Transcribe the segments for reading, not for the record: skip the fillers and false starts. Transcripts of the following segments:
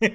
How's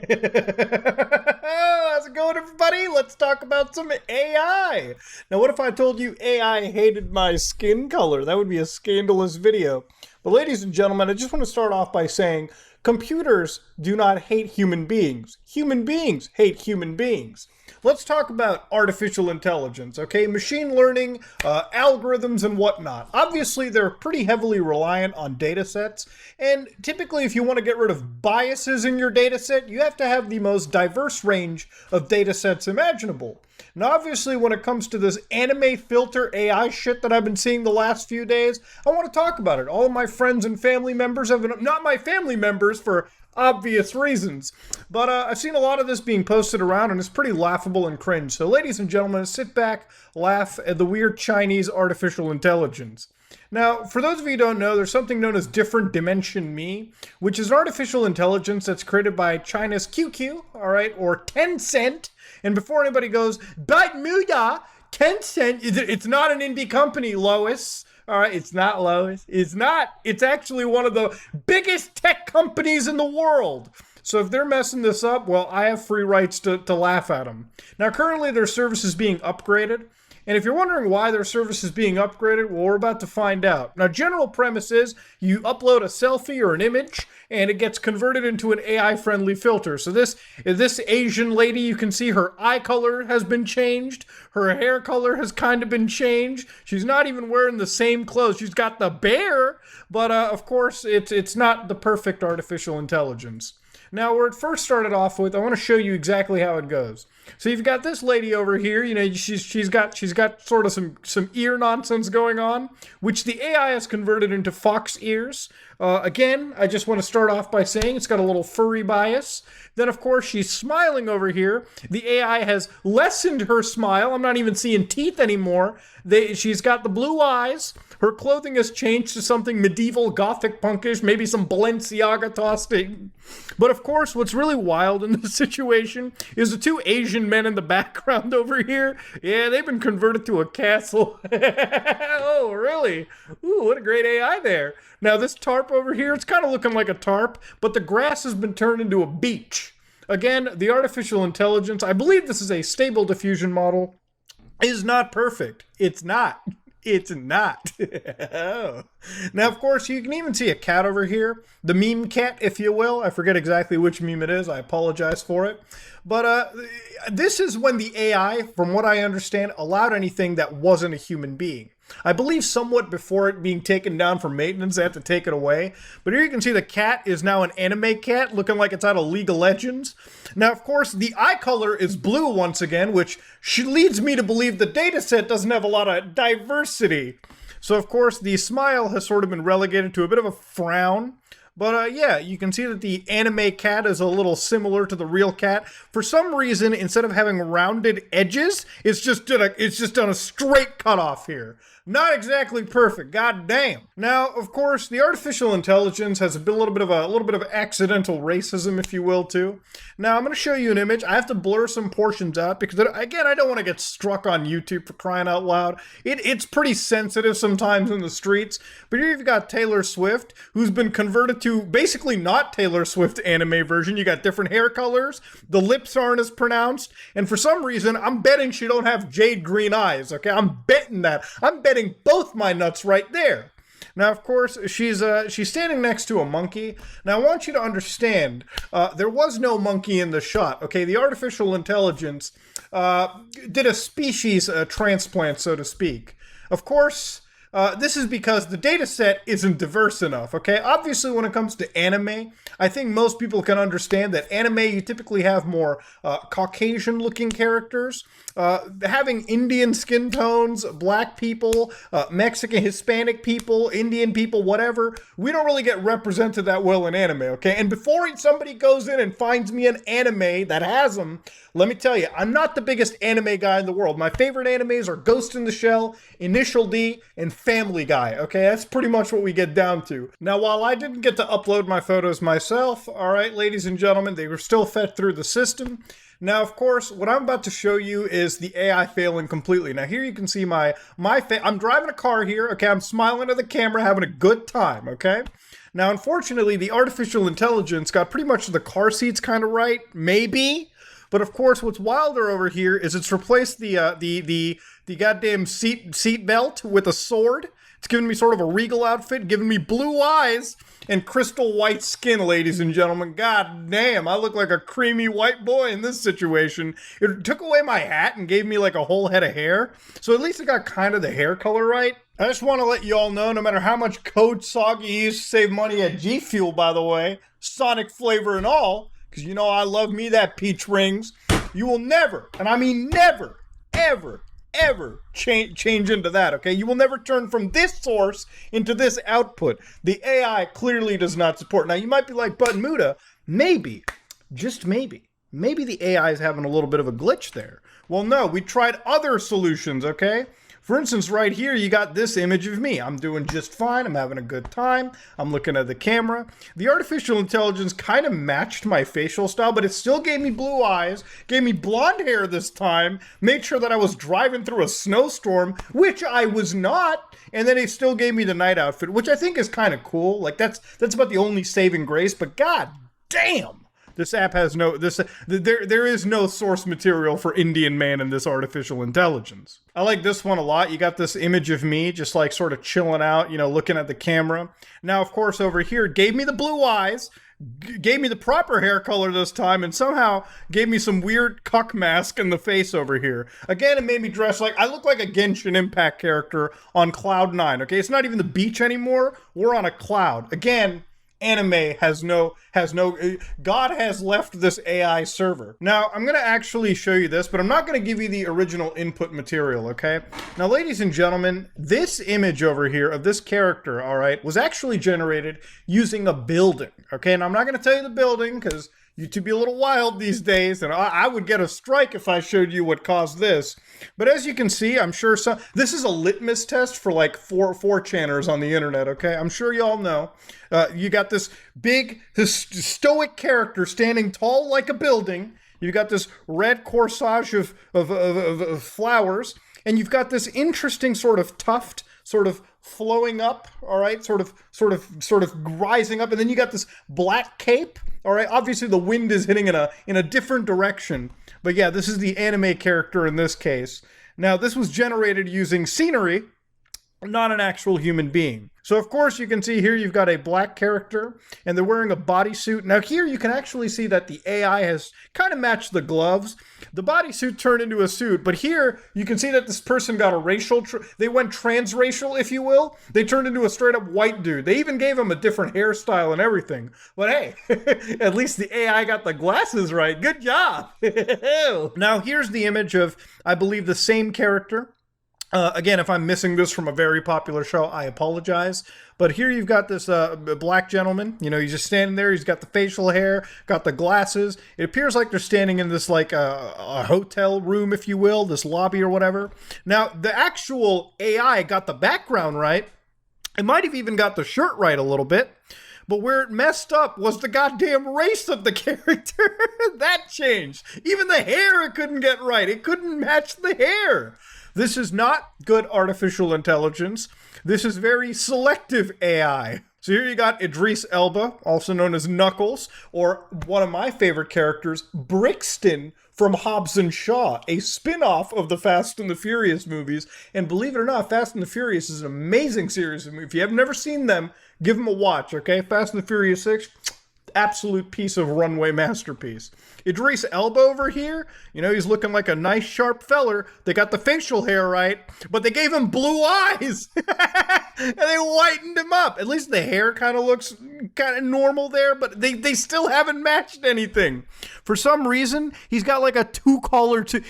it going, everybody? Let's talk about some AI. Now, what if I told you AI hated my skin color? That would be a scandalous video. But, ladies and gentlemen, I just want to start off by saying computers do not hate human beings. Human beings hate human beings. Let's talk about artificial intelligence, okay? Machine learning, algorithms, and whatnot. Obviously, they're pretty heavily reliant on data sets, and typically, if you want to get rid of biases in your data set, you have to have the most diverse range of data sets imaginable. Now, obviously, when it comes to this anime filter AI shit that I've been seeing the last few days, I want to talk about it. All of my friends and family members have been, not my family members for obvious reasons. But I've seen a lot of this being posted around, and it's pretty laughable and cringe. So, ladies and gentlemen, sit back, laugh at the weird Chinese artificial intelligence. Now, for those of you who don't know, there's something known as Different Dimension Me, which is artificial intelligence that's created by China's QQ, all right, or Tencent. And before anybody goes, but Muda, Tencent, it's not an indie company, Lois. All right, it's not, Lois. It's not. It's actually one of the biggest tech companies in the world. So if they're messing this up, well, I have free rights to laugh at them. Now, currently, their service is being upgraded. And if you're wondering why their service is being upgraded, well, we're about to find out. Now, general premise is you upload a selfie or an image, and it gets converted into an AI-friendly filter. So this Asian lady, you can see her eye color has been changed. Her hair color has kind of been changed. She's not even wearing the same clothes. She's got the bear, but of course, it's not the perfect artificial intelligence. Now, where it first started off with, I want to show you exactly how it goes. So you've got this lady over here. You know, she's got sort of some ear nonsense going on, which the AI has converted into fox ears. Again, I just want to start off by saying it's got a little furry bias. Then, of course, she's smiling over here. The AI has lessened her smile. I'm not even seeing teeth anymore. She's got the blue eyes. Her clothing has changed to something medieval, gothic, punkish, maybe some Balenciaga toasting. But of course, what's really wild in this situation is the two Asian men in the background over here. Yeah, they've been converted to a castle. Oh, really? Ooh, what a great AI there. Now, this tarp over here, it's kind of looking like a tarp, but the grass has been turned into a beach. Again, the artificial intelligence, I believe this is a stable diffusion model, is not perfect. It's not. It's not. Oh. Now, of course, you can even see a cat over here. The meme cat, if you will. I forget exactly which meme it is. I apologize for it. But this is when the AI, from what I understand, allowed anything that wasn't a human being. I believe somewhat before it being taken down for maintenance, they have to take it away. But here you can see the cat is now an anime cat, looking like it's out of League of Legends. Now, of course, the eye color is blue once again, which leads me to believe the dataset doesn't have a lot of diversity. So, of course, the smile has sort of been relegated to a bit of a frown. But yeah, you can see that the anime cat is a little similar to the real cat. For some reason, instead of having rounded edges, it's just done a straight cutoff here. Not exactly perfect, god damn. Now, of course, the artificial intelligence has a little bit of accidental racism, if you will, too. Now, I'm going to show you an image. I have to blur some portions out because, again, I don't want to get struck on YouTube for crying out loud. It's pretty sensitive sometimes in the streets. But here you've got Taylor Swift, who's been converted to basically not Taylor Swift anime version. You got different hair colors. The lips aren't as pronounced. And for some reason, I'm betting she don't have jade green eyes, okay? I'm betting that. I'm betting both my nuts right there. Now, of course, she's standing next to a monkey. Now, I want you to understand, there was no monkey in the shot, okay? The artificial intelligence did a species transplant, so to speak. Of course, this is because the data set isn't diverse enough, okay? Obviously, when it comes to anime, I think most people can understand that anime, you typically have more Caucasian-looking characters. Having Indian skin tones, black people, Mexican, Hispanic people, Indian people, whatever, we don't really get represented that well in anime, okay? And before somebody goes in and finds me an anime that has them, let me tell you, I'm not the biggest anime guy in the world. My favorite animes are Ghost in the Shell, Initial D, and Family Guy, okay? That's pretty much what we get down to. Now, while I didn't get to upload my photos myself, all right, ladies and gentlemen, they were still fed through the system. Now, of course, what I'm about to show you is the AI failing completely. Now, here you can see I'm driving a car here, okay? I'm smiling at the camera, having a good time, okay? Now, unfortunately, the artificial intelligence got pretty much the car seats kind of right, maybe. But of course, what's wilder over here is it's replaced the goddamn seat belt with a sword. It's giving me sort of a regal outfit, giving me blue eyes and crystal white skin, ladies and gentlemen. God damn, I look like a creamy white boy in this situation. It took away my hat and gave me like a whole head of hair. So at least it got kind of the hair color right. I just want to let you all know, no matter how much Code Soggy you use to save money at G Fuel, by the way, Sonic flavor and all, because you know I love me that peach rings, you will never, and I mean never, ever change into that, okay? You will never turn from this source into this output. The AI clearly does not support. Now, you might be like, but Muda, maybe, just maybe the AI is having a little bit of a glitch there. Well, no, we tried other solutions, okay? For instance, right here, you got this image of me. I'm doing just fine. I'm having a good time. I'm looking at the camera. The artificial intelligence kind of matched my facial style, but it still gave me blue eyes, gave me blonde hair this time, made sure that I was driving through a snowstorm, which I was not, and then it still gave me the night outfit, which I think is kind of cool. Like, that's about the only saving grace, but god damn! This app has there is no source material for Indian man in this artificial intelligence. I like this one a lot. You got this image of me just like sort of chilling out, you know, looking at the camera. Now, of course, over here, it gave me the blue eyes, gave me the proper hair color this time, and somehow gave me some weird cuck mask in the face over here. Again, it made me dress like, I look like a Genshin Impact character on Cloud 9, okay? It's not even the beach anymore. We're on a cloud. Again, anime God has left this AI server. Now, I'm going to actually show you this, but I'm not going to give you the original input material, okay? Now, ladies and gentlemen, this image over here of this character, all right, was actually generated using a building, okay? And I'm not going to tell you the building because YouTube be a little wild these days, and I would get a strike if I showed you what caused this. But as you can see, I'm sure this is a litmus test for like 4chaners on the internet, okay? I'm sure y'all know. You got this big, stoic character standing tall like a building. You've got this red corsage of flowers, and you've got this interesting sort of tuft, sort of flowing up, all right, sort of rising up, and then you got this black cape. All right, obviously the wind is hitting in a different direction. But yeah, this is the anime character in this case. Now, this was generated using scenery, not an actual human being. So, of course, you can see here you've got a black character, and they're wearing a bodysuit. Now, here you can actually see that the AI has kind of matched the gloves. The bodysuit turned into a suit, but here you can see that this person got a racial... they went transracial, if you will. They turned into a straight-up white dude. They even gave him a different hairstyle and everything. But hey, at least the AI got the glasses right. Good job! Now, here's the image of, I believe, the same character. Again, if I'm missing this from a very popular show, I apologize. But here you've got this black gentleman. You know, he's just standing there. He's got the facial hair, got the glasses. It appears like they're standing in this, like, a hotel room, if you will, this lobby or whatever. Now, the actual AI got the background right. It might have even got the shirt right a little bit. But where it messed up was the goddamn race of the character. That changed. Even the hair it couldn't get right. It couldn't match the hair. This is not good artificial intelligence. This is very selective AI. So here you got Idris Elba, also known as Knuckles, or one of my favorite characters, Brixton from Hobbs and Shaw, a spin-off of the Fast and the Furious movies. And believe it or not, Fast and the Furious is an amazing series of movies. If you have never seen them, give them a watch, okay? Fast and the Furious 6, absolute piece of runway masterpiece. Idris Elba over here, you know, he's looking like a nice sharp feller. They got the facial hair right, but they gave him blue eyes. And they whitened him up. At least the hair kind of looks kind of normal there, but they still haven't matched anything. For some reason, he's got like a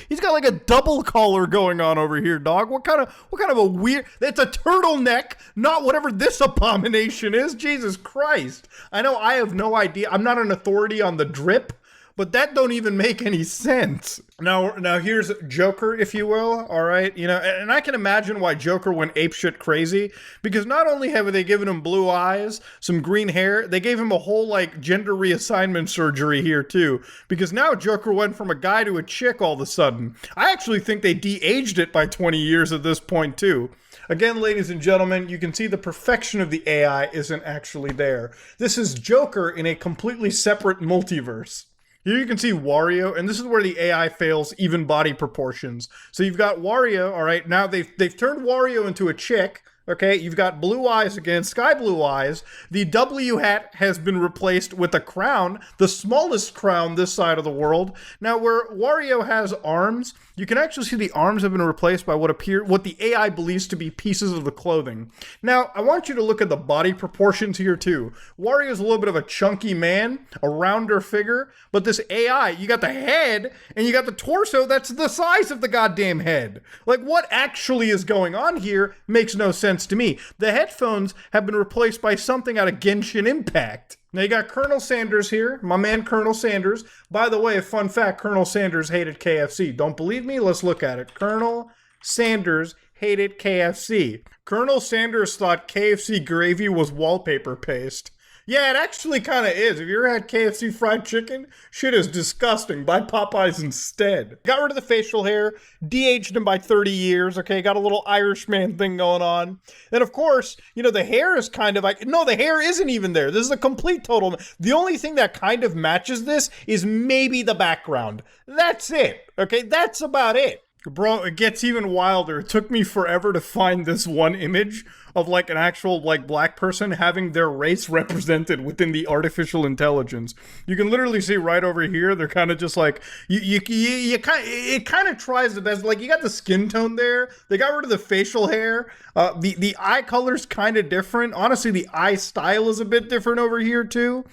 he's got like a double collar going on over here, dog. What kind of a weird, it's a turtleneck, not whatever this abomination is. Jesus Christ. I know I have no idea. I'm not an authority on the drip, But that don't even make any sense. Now here's Joker, if you will, all right? You know, and I can imagine why Joker went apeshit crazy, because not only have they given him blue eyes, some green hair, they gave him a whole, like, gender reassignment surgery here, too. Because now Joker went from a guy to a chick all of a sudden. I actually think they de-aged it by 20 years at this point, too. Again, ladies and gentlemen, you can see the perfection of the AI isn't actually there. This is Joker in a completely separate multiverse. Here you can see Wario, and this is where the AI fails even body proportions. So you've got Wario, all right, now they've turned Wario into a chick, okay? You've got blue eyes again, sky blue eyes. The W hat has been replaced with a crown, the smallest crown this side of the world. Now, where Wario has arms, you can actually see the arms have been replaced by what the AI believes to be pieces of the clothing. Now, I want you to look at the body proportions here too. Wario's a little bit of a chunky man, a rounder figure, but this AI, you got the head and you got the torso that's the size of the goddamn head. Like, what actually is going on here makes no sense to me. The headphones have been replaced by something out of Genshin Impact. Now you got Colonel Sanders here, my man Colonel Sanders. By the way, a fun fact, Colonel Sanders hated KFC. Don't believe me? Let's look at it. Colonel Sanders hated KFC. Colonel Sanders thought KFC gravy was wallpaper paste. Yeah, it actually kind of is. Have you ever had KFC fried chicken? Shit is disgusting. Buy Popeyes instead. Got rid of the facial hair, de-aged him by 30 years, okay? Got a little Irishman thing going on. And of course, you know, the hair is kind of like, no, the hair isn't even there. This is a complete total. The only thing that kind of matches this is maybe the background. That's it, okay? That's about it. Bro, it gets even wilder. It took me forever to find this one image of like an actual like black person having their race represented within the artificial intelligence. You can literally see right over here, they're kind of just like, it kind of tries the best. Like, you got the skin tone there. They got rid of the facial hair. The eye color's kind of different. Honestly, the eye style is a bit different over here too.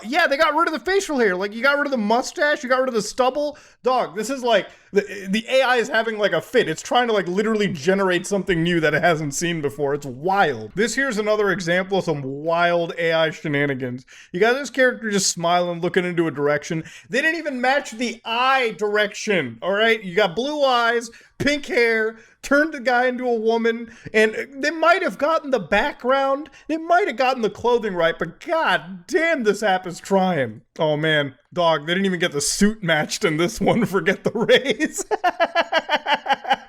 Yeah, they got rid of the facial hair. Like, you got rid of the mustache, you got rid of the stubble. Dog, this is like, the AI is having like a fit. It's trying to like literally generate something new that it hasn't seen before. It's wild. This here's another example of some wild AI shenanigans. You got this character just smiling, looking into a direction. They didn't even match the eye direction, all right? You got blue eyes, pink hair, turned the guy into a woman, and they might have gotten the background, they might have gotten the clothing right, but god damn, this app is trying. Oh man, dog, they didn't even get the suit matched in this one, forget the race.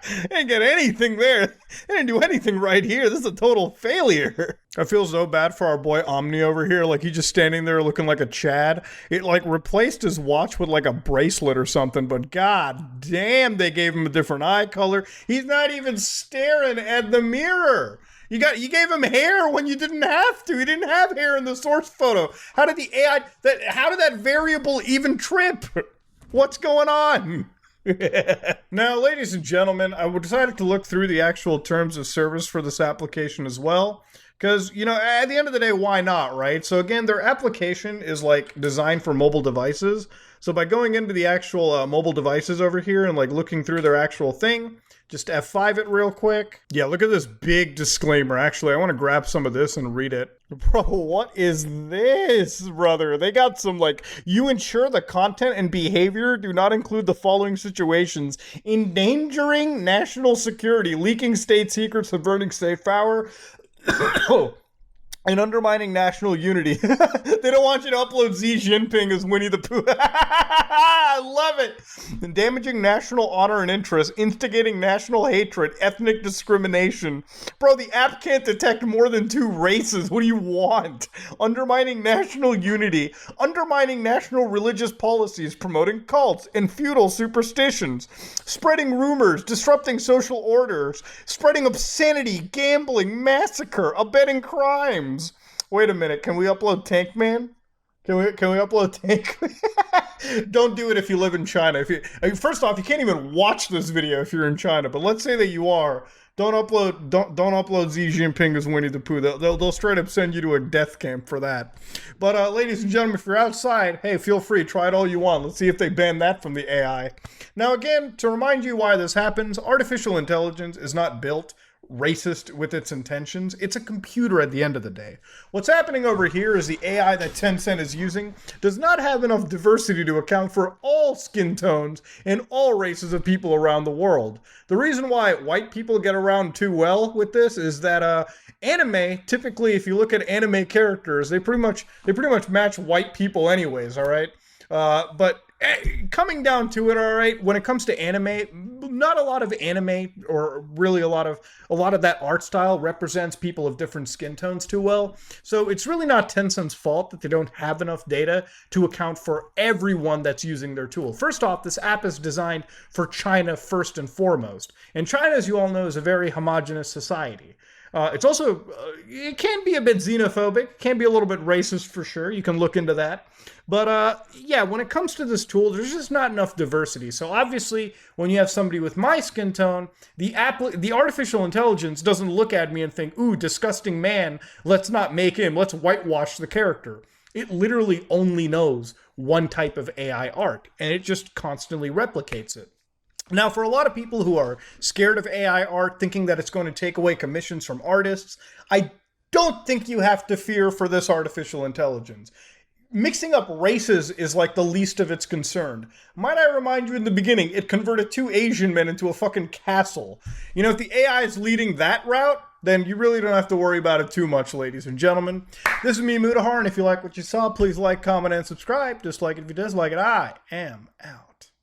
They didn't get anything there. They didn't do anything right here. This is a total failure. I feel so bad for our boy Omni over here. Like, he's just standing there looking like a Chad. It like replaced his watch with like a bracelet or something, but god damn, they gave him a different eye color. He's not even staring at the mirror. You gave him hair when you didn't have to. He didn't have hair in the source photo. How did the AI, how did that variable even trip? What's going on? Now, ladies and gentlemen, I decided to look through the actual terms of service for this application as well. Because, you know, at the end of the day, why not, right? So again, their application is like designed for mobile devices. So by going into the actual mobile devices over here and like looking through their actual thing, just F5 it real quick. Yeah, look at this big disclaimer. Actually, I want to grab some of this and read it. Bro, what is this, brother? They got some like, you ensure the content and behavior do not include the following situations: endangering national security, leaking state secrets, subverting state power, and undermining national unity. They don't want you to upload Xi Jinping as Winnie the Pooh. I love it. And damaging national honor and interest, instigating national hatred, ethnic discrimination. Bro, the app can't detect more than 2 races. What do you want? Undermining national unity, undermining national religious policies, promoting cults and feudal superstitions, spreading rumors, disrupting social orders, spreading obscenity, gambling, massacre, abetting crimes. Wait a minute, can we upload Tank Man? Can we upload Tank Man? Don't do it if you live in China. First off, you can't even watch this video if you're in China, but let's say that you are. Don't upload Xi Jinping as Winnie the Pooh. They'll straight up send you to a death camp for that. But ladies and gentlemen, if you're outside, hey, feel free, try it all you want. Let's see if they ban that from the AI. Now again, to remind you why this happens, artificial intelligence is not built racist with its intentions. It's a computer at the end of the day. What's happening over here is the AI that Tencent is using does not have enough diversity to account for all skin tones and all races of people around the world. The reason why white people get around too well with this is that anime, typically if you look at anime characters, they pretty much match white people anyways, all right? But coming down to it, all right, when it comes to anime, not a lot of anime or really a lot of that art style represents people of different skin tones too well. So it's really not Tencent's fault that they don't have enough data to account for everyone that's using their tool. First off, this app is designed for China first and foremost. And China, as you all know, is a very homogenous society. It's also, it can be a bit xenophobic, can be a little bit racist for sure. You can look into that. But yeah, when it comes to this tool, there's just not enough diversity. So obviously, when you have somebody with my skin tone, the artificial intelligence doesn't look at me and think, ooh, disgusting man, let's not make him, let's whitewash the character. It literally only knows one type of AI art, and it just constantly replicates it. Now, for a lot of people who are scared of AI art, thinking that it's going to take away commissions from artists, I don't think you have to fear for this artificial intelligence. Mixing up races is like the least of its concern. Might I remind you in the beginning, it converted 2 Asian men into a fucking castle. You know, if the AI is leading that route, then you really don't have to worry about it too much, ladies and gentlemen. This is me, Mutahar, and if you like what you saw, please like, comment, and subscribe. Dislike it if you dislike it. I am out.